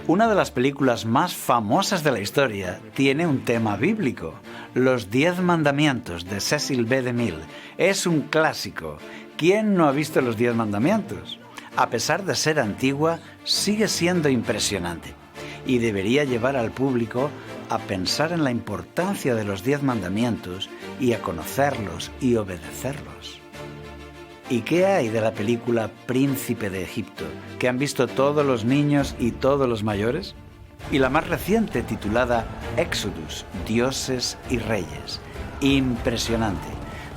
Una de las películas más famosas de la historia tiene un tema bíblico. Los 10 mandamientos de Cecil B. DeMille es un clásico. ¿Quién no ha visto los 10 mandamientos? A pesar de ser antigua, sigue siendo impresionante y debería llevar al público a pensar en la importancia de los 10 mandamientos y a conocerlos y obedecerlos. ¿Y qué hay de la película Príncipe de Egipto, que han visto todos los niños y todos los mayores? Y la más reciente, titulada Éxodus, Dioses y Reyes. Impresionante.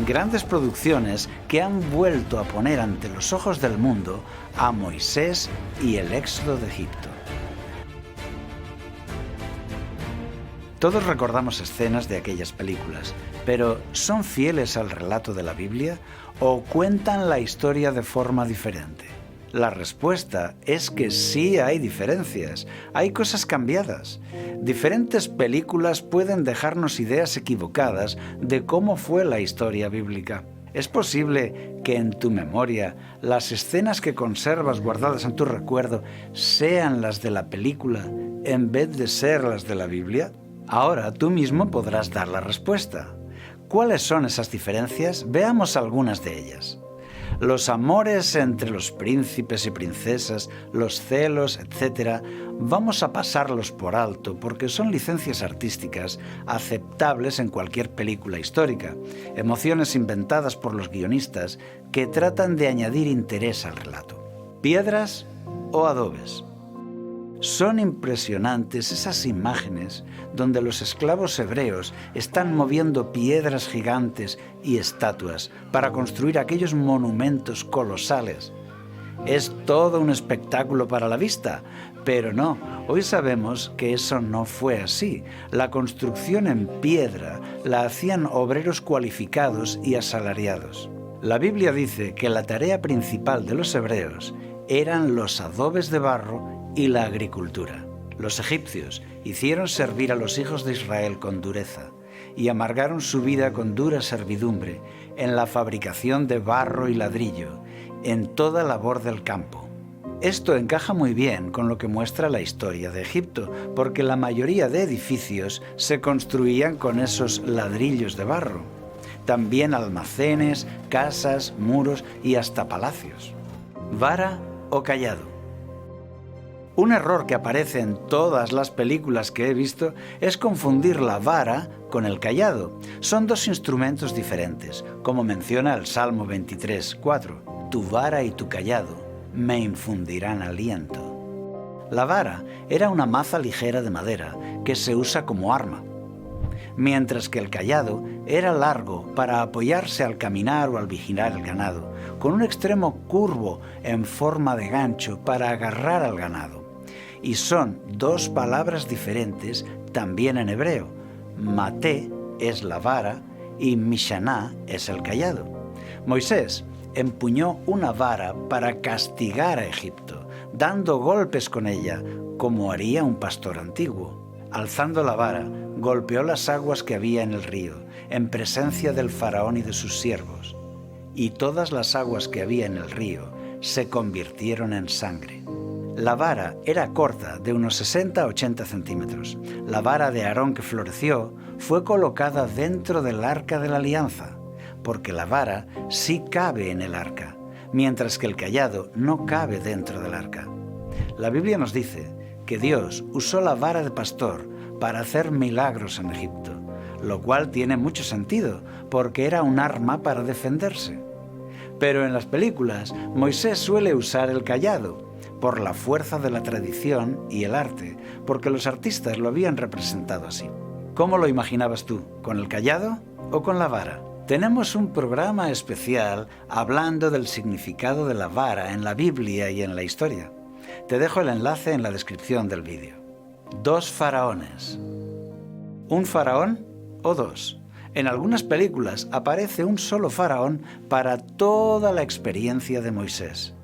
Grandes producciones que han vuelto a poner ante los ojos del mundo a Moisés y el Éxodo de Egipto. Todos recordamos escenas de aquellas películas, pero ¿son fieles al relato de la Biblia o cuentan la historia de forma diferente? La respuesta es que sí hay diferencias, hay cosas cambiadas. Diferentes películas pueden dejarnos ideas equivocadas de cómo fue la historia bíblica. ¿Es posible que en tu memoria las escenas que conservas guardadas en tu recuerdo sean las de la película en vez de ser las de la Biblia? Ahora tú mismo podrás dar la respuesta. ¿Cuáles son esas diferencias? Veamos algunas de ellas. Los amores entre los príncipes y princesas, los celos, etc., vamos a pasarlos por alto porque son licencias artísticas aceptables en cualquier película histórica, emociones inventadas por los guionistas que tratan de añadir interés al relato. ¿Piedras o adobes? Son impresionantes esas imágenes donde los esclavos hebreos están moviendo piedras gigantes y estatuas para construir aquellos monumentos colosales. Es todo un espectáculo para la vista, pero no, hoy sabemos que eso no fue así. La construcción en piedra la hacían obreros cualificados y asalariados. La Biblia dice que la tarea principal de los hebreos eran los adobes de barro y la agricultura. Los egipcios hicieron servir a los hijos de Israel con dureza y amargaron su vida con dura servidumbre en la fabricación de barro y ladrillo, en toda labor del campo. Esto encaja muy bien con lo que muestra la historia de Egipto, porque la mayoría de edificios se construían con esos ladrillos de barro. También almacenes, casas, muros y hasta palacios. ¿Vara o cayado? Un error que aparece en todas las películas que he visto es confundir la vara con el cayado. Son dos instrumentos diferentes, como menciona el Salmo 23:4. Tu vara y tu cayado me infundirán aliento. La vara era una maza ligera de madera que se usa como arma, mientras que el cayado era largo para apoyarse al caminar o al vigilar el ganado, con un extremo curvo en forma de gancho para agarrar al ganado. Y son dos palabras diferentes también en hebreo. Maté es la vara y Mishaná es el cayado. Moisés empuñó una vara para castigar a Egipto, dando golpes con ella, como haría un pastor antiguo. Alzando la vara, golpeó las aguas que había en el río, en presencia del faraón y de sus siervos. Y todas las aguas que había en el río se convirtieron en sangre. La vara era corta, de unos 60 a 80 centímetros. La vara de Aarón que floreció fue colocada dentro del arca de la alianza, porque la vara sí cabe en el arca, mientras que el cayado no cabe dentro del arca. La Biblia nos dice que Dios usó la vara de pastor para hacer milagros en Egipto, lo cual tiene mucho sentido, porque era un arma para defenderse. Pero en las películas, Moisés suele usar el cayado, por la fuerza de la tradición y el arte, porque los artistas lo habían representado así. ¿Cómo lo imaginabas tú? ¿Con el cayado o con la vara? Tenemos un programa especial hablando del significado de la vara en la Biblia y en la historia. Te dejo el enlace en la descripción del vídeo. 2 faraones. ¿Un faraón o 2? En algunas películas aparece un solo faraón para toda la experiencia de Moisés.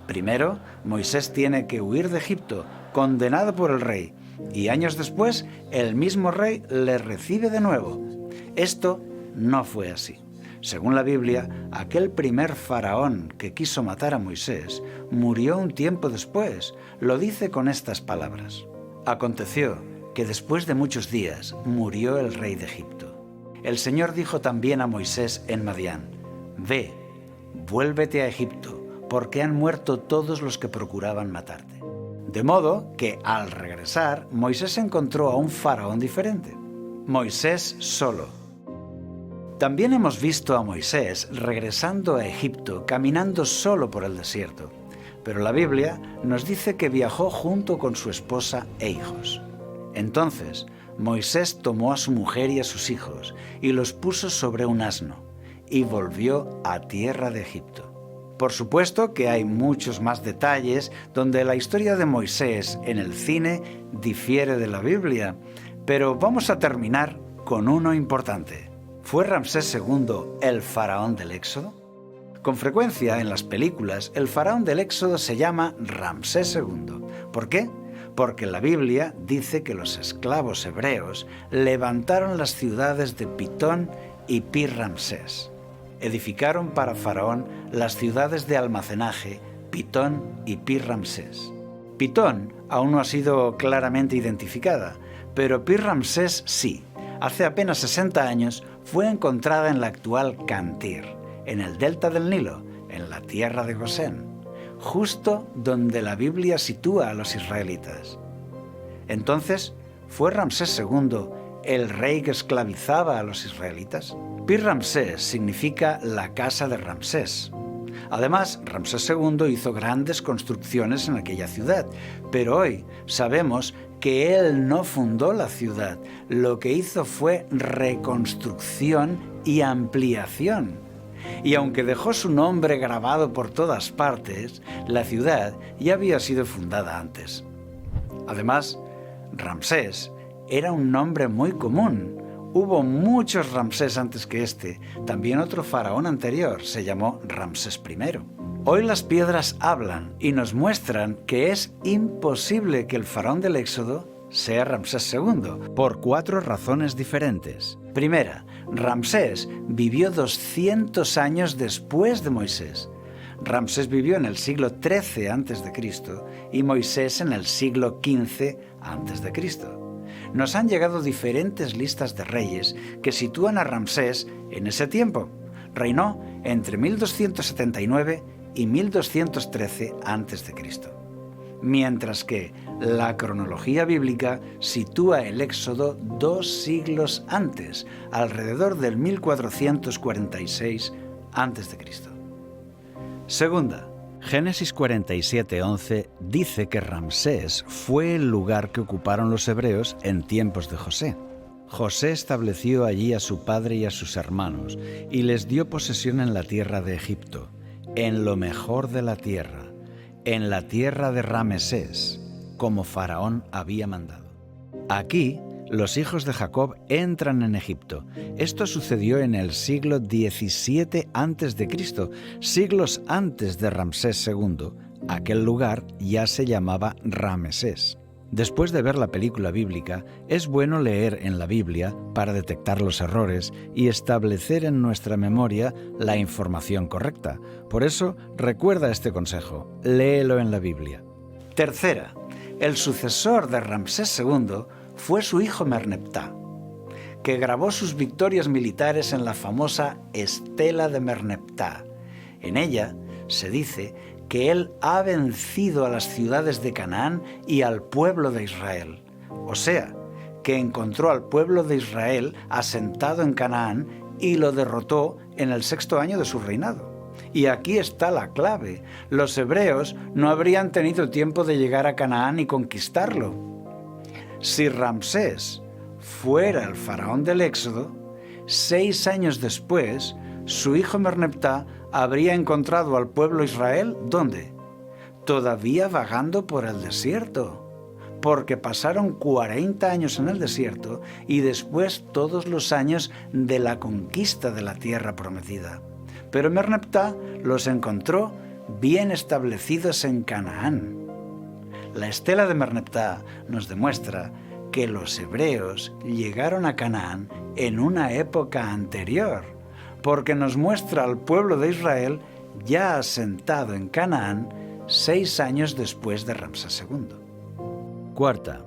Primero, Moisés tiene que huir de Egipto, condenado por el rey, y años después, el mismo rey le recibe de nuevo. Esto no fue así. Según la Biblia, aquel primer faraón que quiso matar a Moisés murió un tiempo después. Lo dice con estas palabras. Aconteció que después de muchos días murió el rey de Egipto. El Señor dijo también a Moisés en Madián: «Ve, vuélvete a Egipto, porque han muerto todos los que procuraban matarte». De modo que, al regresar, Moisés encontró a un faraón diferente. Moisés solo. También hemos visto a Moisés regresando a Egipto, caminando solo por el desierto. Pero la Biblia nos dice que viajó junto con su esposa e hijos. Entonces, Moisés tomó a su mujer y a sus hijos y los puso sobre un asno y volvió a tierra de Egipto. Por supuesto que hay muchos más detalles donde la historia de Moisés en el cine difiere de la Biblia, pero vamos a terminar con uno importante. ¿Fue Ramsés II el faraón del Éxodo? Con frecuencia en las películas el faraón del Éxodo se llama Ramsés II. ¿Por qué? Porque la Biblia dice que los esclavos hebreos levantaron las ciudades de Pitón y Pi-Ramsés. Edificaron para Faraón las ciudades de almacenaje Pitón y Pi-Ramsés. Pitón aún no ha sido claramente identificada, pero Pi-Ramsés sí. Hace apenas 60 años fue encontrada en la actual Cantir, en el delta del Nilo, en la tierra de Gosén, justo donde la Biblia sitúa a los israelitas. Entonces, ¿fue Ramsés II el rey que esclavizaba a los israelitas? Pi-Ramsés significa la casa de Ramsés. Además, Ramsés II hizo grandes construcciones en aquella ciudad, pero hoy sabemos que él no fundó la ciudad. Lo que hizo fue reconstrucción y ampliación. Y aunque dejó su nombre grabado por todas partes, la ciudad ya había sido fundada antes. Además, Ramsés era un nombre muy común. Hubo muchos Ramsés antes que este. También otro faraón anterior se llamó Ramsés I. Hoy las piedras hablan y nos muestran que es imposible que el faraón del Éxodo sea Ramsés II, por 4 razones diferentes. Primera, Ramsés vivió 200 años después de Moisés. Ramsés vivió en el siglo XIII a.C. y Moisés en el siglo XV a.C. Nos han llegado diferentes listas de reyes que sitúan a Ramsés en ese tiempo. Reinó entre 1279 y 1213 a.C., mientras que la cronología bíblica sitúa el Éxodo 2 siglos antes, alrededor del 1446 a.C. Segunda, Génesis 47:11 dice que Ramsés fue el lugar que ocuparon los hebreos en tiempos de José. José estableció allí a su padre y a sus hermanos y les dio posesión en la tierra de Egipto, en lo mejor de la tierra, en la tierra de Ramesés, como Faraón había mandado. Aquí, los hijos de Jacob entran en Egipto. Esto sucedió en el siglo XVII a.C., siglos antes de Ramsés II. Aquel lugar ya se llamaba Ramesés. Después de ver la película bíblica, es bueno leer en la Biblia para detectar los errores y establecer en nuestra memoria la información correcta. Por eso, recuerda este consejo: léelo en la Biblia. Tercera, el sucesor de Ramsés II fue su hijo Merneptah, que grabó sus victorias militares en la famosa Estela de Merneptah. En ella se dice que él ha vencido a las ciudades de Canaán y al pueblo de Israel. O sea, que encontró al pueblo de Israel asentado en Canaán y lo derrotó en el 6º año de su reinado. Y aquí está la clave: los hebreos no habrían tenido tiempo de llegar a Canaán y conquistarlo. Si Ramsés fuera el faraón del Éxodo, 6 años después, su hijo Merneptah habría encontrado al pueblo Israel, ¿dónde? Todavía vagando por el desierto, porque pasaron 40 años en el desierto y después todos los años de la conquista de la tierra prometida. Pero Merneptah los encontró bien establecidos en Canaán. La estela de Merneptah nos demuestra que los hebreos llegaron a Canaán en una época anterior, porque nos muestra al pueblo de Israel ya asentado en Canaán 6 años después de Ramsés II. Cuarta,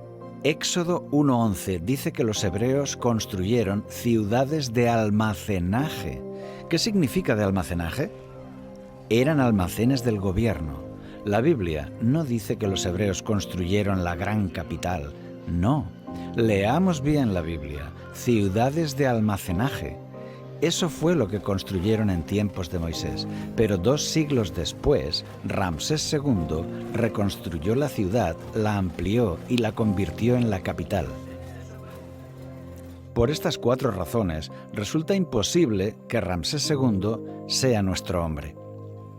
Éxodo 1:11 dice que los hebreos construyeron ciudades de almacenaje. ¿Qué significa de almacenaje? Eran almacenes del gobierno. La Biblia no dice que los hebreos construyeron la gran capital. No. Leamos bien la Biblia. Ciudades de almacenaje. Eso fue lo que construyeron en tiempos de Moisés, pero 2 siglos después, Ramsés II reconstruyó la ciudad, la amplió y la convirtió en la capital. Por estas 4 razones, resulta imposible que Ramsés II sea nuestro hombre.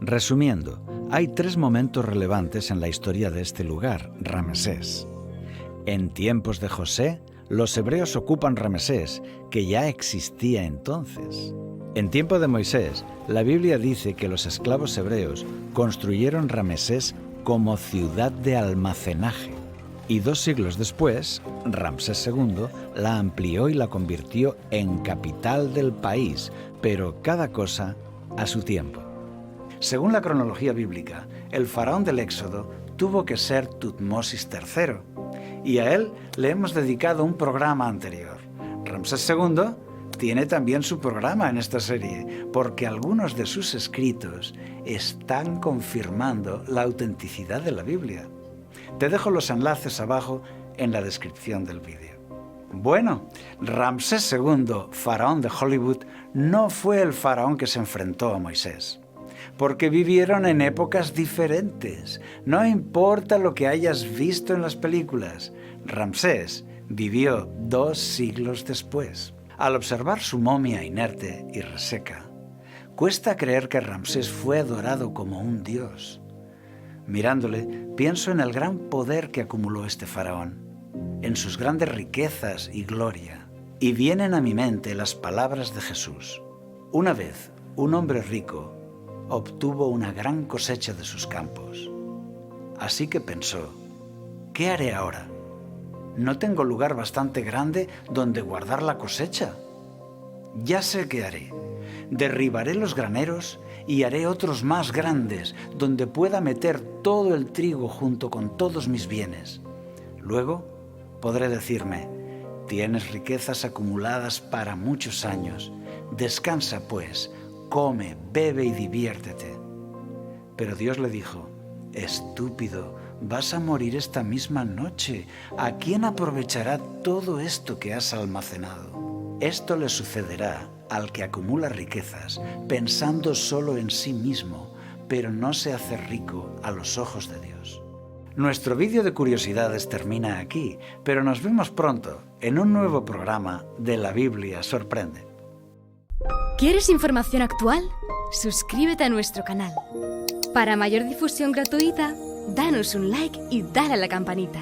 Resumiendo, hay 3 momentos relevantes en la historia de este lugar, Ramsés. En tiempos de José, los hebreos ocupan Ramsés, que ya existía entonces. En tiempo de Moisés, la Biblia dice que los esclavos hebreos construyeron Ramsés como ciudad de almacenaje. Y 2 siglos después, Ramsés II la amplió y la convirtió en capital del país, pero cada cosa a su tiempo. Según la cronología bíblica, el faraón del Éxodo tuvo que ser Tutmosis III, y a él le hemos dedicado un programa anterior. Ramsés II tiene también su programa en esta serie, porque algunos de sus escritos están confirmando la autenticidad de la Biblia. Te dejo los enlaces abajo en la descripción del vídeo. Bueno, Ramsés II, faraón de Hollywood, no fue el faraón que se enfrentó a Moisés, porque vivieron en épocas diferentes. No importa lo que hayas visto en las películas, Ramsés vivió 2 siglos después. Al observar su momia inerte y reseca, cuesta creer que Ramsés fue adorado como un dios. Mirándole, pienso en el gran poder que acumuló este faraón, en sus grandes riquezas y gloria, y vienen a mi mente las palabras de Jesús. Una vez, un hombre rico obtuvo una gran cosecha de sus campos. Así que pensó, ¿qué haré ahora? ¿No tengo lugar bastante grande donde guardar la cosecha? Ya sé qué haré. Derribaré los graneros y haré otros más grandes, donde pueda meter todo el trigo junto con todos mis bienes. Luego podré decirme, tienes riquezas acumuladas para muchos años. Descansa pues, come, bebe y diviértete. Pero Dios le dijo, estúpido, vas a morir esta misma noche. ¿A quién aprovechará todo esto que has almacenado? Esto le sucederá al que acumula riquezas pensando solo en sí mismo, pero no se hace rico a los ojos de Dios. Nuestro vídeo de curiosidades termina aquí, pero nos vemos pronto en un nuevo programa de La Biblia Sorprende. ¿Quieres información actual? Suscríbete a nuestro canal. Para mayor difusión gratuita, danos un like y dale a la campanita.